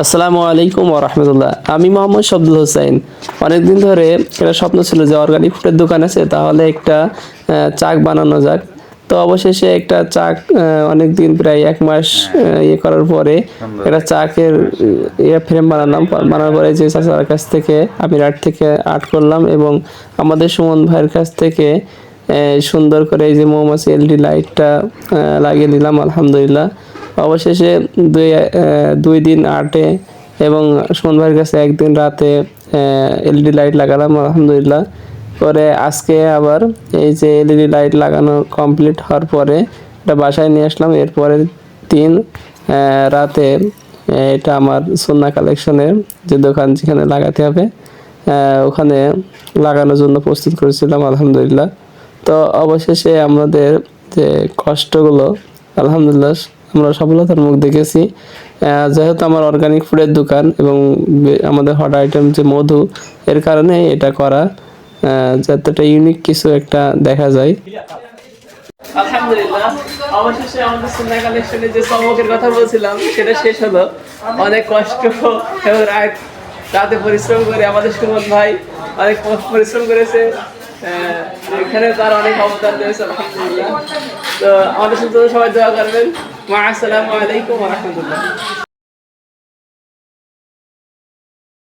আসসালামু আলাইকুম ওয়া রাহমাতুল্লাহ। আমি মোহাম্মদ শব্দুল হোসেন। অনেকদিন ধরে একটা স্বপ্ন ছিল যে অর্গানিক ফুডের দোকান আছে, তাহলে একটা চাক বানানো যাক। তো অবশেষে একটা চাক অনেকদিন প্রায় 1 মাস ইয়ে করার পরে একটা চাকের ফ্রেম বানালাম। বানানোর পরে যে চাচার কাছ থেকে আমি আর্ট থেকে আর্ট করলাম এবং আমাদের সুমন ভাইয়ের কাছ থেকে সুন্দর করে এই যে মৌমাছি এলইডি লাইটটা লাগিয়ে দিলাম আলহামদুলিল্লাহ। অবশেষে 2 দিন আর্টে এবং সুমন ভাইয়ের কাছে একদিন রাতে এলইডি লাইট লাগালাম আলহামদুলিল্লাহ। পরে আজকে আবার এই যে এলইডি লাইট লাগানো কমপ্লিট হওয়ার পরে এটা বাসায় নিয়ে আসলাম। এরপরের দিন রাতে এটা আমার সুন্না কালেকশনের যে দোকান যেখানে লাগাতে হবে ওখানে লাগানোর জন্য প্রস্তুত করেছিলাম আলহামদুলিল্লাহ। তো অবশেষে আমাদের যে কষ্টগুলো আলহামদুলিল্লাহ আমরা সফলতার মুখ দেখেছি। যেহেতু আমার অর্গানিক ফুডের দোকান এবং আমাদের হট আইটেম যে মধু, এর কারণে এটা করা, যাতে একটা ইউনিক কিছু একটা দেখা যায়। আলহামদুলিল্লাহ অবশেষে আমাদের সুন্নাহ কালেকশনে যে চমকের কথা বলছিলাম সেটা শেষ হলো। অনেক কষ্ট এবং রাতে পরিশ্রম করে আমাদের সুমন ভাই অনেক পরিশ্রম করেছে, এখানে তার অনেক অবদান রয়েছে আলহামদুলিল্লাহ। তো আমাদের সাথে সবাই দোয়া করবেন। আসসালামু আলাইকুম ওয়া রাহমাতুল্লাহ।